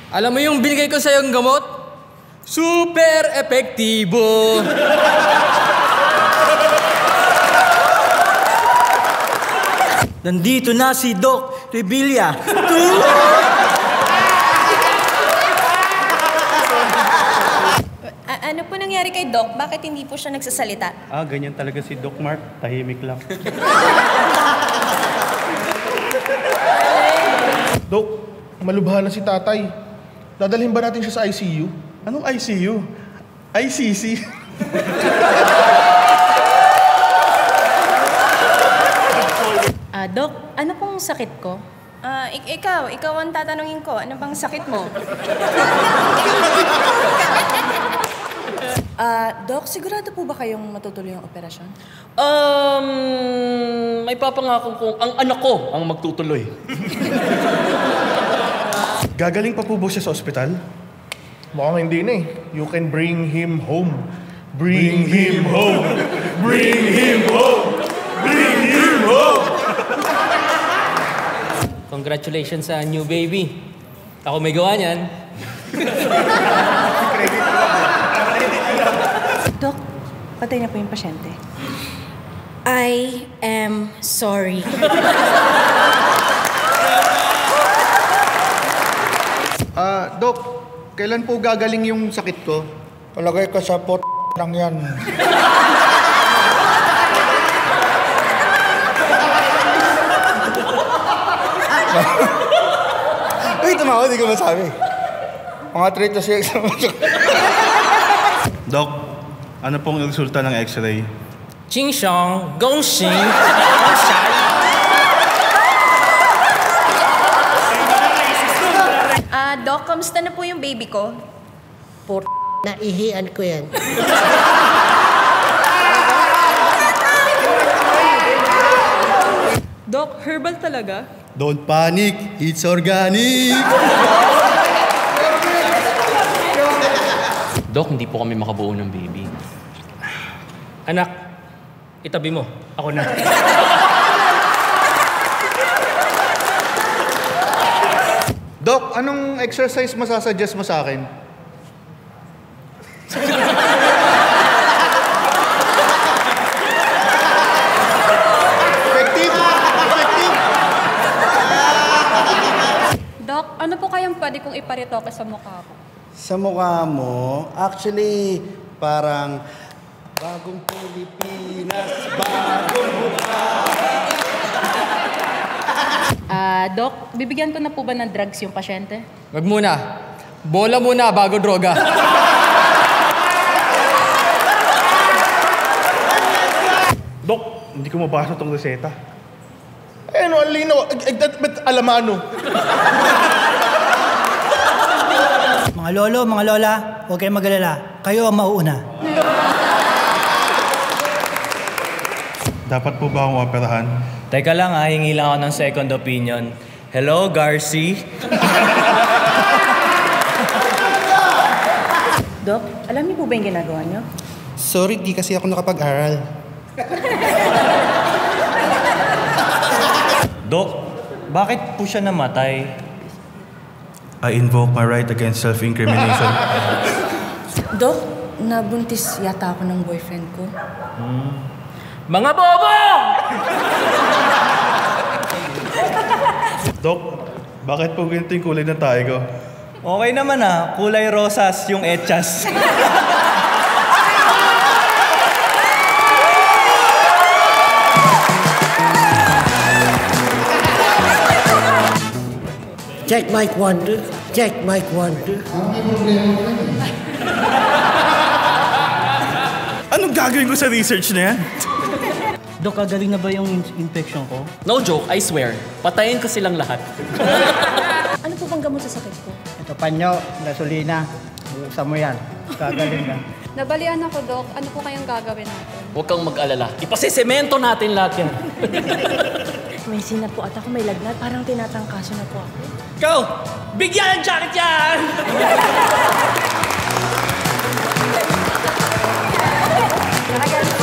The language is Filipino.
Alam mo yung binigay ko sa'yo yung gamot? Super epektibo! Nandito na si Doc Revilla. Ano po nangyari kay Doc? Bakit hindi po siya nagsasalita? Ganyan talaga si Doc Mark. Tahimik lang. Dok, malubha na si tatay. Dadalhin ba natin siya sa ICU? Anong ICU? ICC? Doc, ano pong sakit ko? Ikaw ang tatanungin ko. Ano bang sakit mo? Doc, sigurado po ba kayong matutuloy ang operasyon? May papangako kong ang anak ko ang magtutuloy. Gagaling pa po ba siya sa ospital? Mukhang hindi na eh. You can bring him home. Bring him home! Bring him home! Bring him home! Congratulations sa new baby. Ako may gawa niyan. Doc, patay na po yung pasyente. I am sorry. Dok, kailan po gagaling yung sakit ko? Palagay ka sa pot lang yan. Uy, tumawa, di ko masabi. Mga 3 to 6. Doc, ano pong resulta ng x-ray? Ching Shong, Gong Xing, Gong Shai. Doc, kamusta na po yung baby ko? Naihian ko yan. Doc, herbal talaga? Don't panic, it's organic! Doc, hindi po kami makabuo ng baby. Anak, itabi mo. Ako na. Dok, anong exercise masasuggest mo sa akin? Effective! Effective! Doc, ano po kayang pwede kong iparitoke sa mukha ko? Sa mukha mo, actually, parang bagong Pilipinas, bagong mukha. Doc, bibigyan ko na po ba ng drugs yung pasyente? Wag muna. Bola muna bago droga. Doc, hindi ko mabasa tong reseta. Ano, ang linaw. Ba't alamano? Mga lolo, mga lola, huwag kayong mag-alala. Kayo ang mauuna. Dapat po ba akong operahan? Teka lang hingi lang ako ng second opinion. Hello, Garci? Doc, alam niyo po ba yung ginagawa niyo? Sorry, di kasi ako nakapag-aral. Dok, bakit po siya namatay? I invoke my right against self-incrimination. Doc, nabuntis yata ako ng boyfriend ko. Mga bobo! Doc, bakit po ganito yung kulay ng tayo ko? Okay naman kulay rosas yung etchas. Check mic wonder. Check mic wonder. Anong gagawin ko sa research na yan? Dok, kagaling na ba yung infection ko? No joke, I swear. Patayin ko silang lahat. Ano po bang gamot sa sakit ko? Ito panyo, gasolina. Buksan mo yan. Gagaling na. Nabalian ako, Doc. Ano po kayang gagawin natin? Huwag kang mag-alala. Ipasisemento natin lahat yan. May sinat po at ako may lagnat. Parang tinatangkaso na po ako. Ikaw! Bigyan ng jacket yan! Nakagaling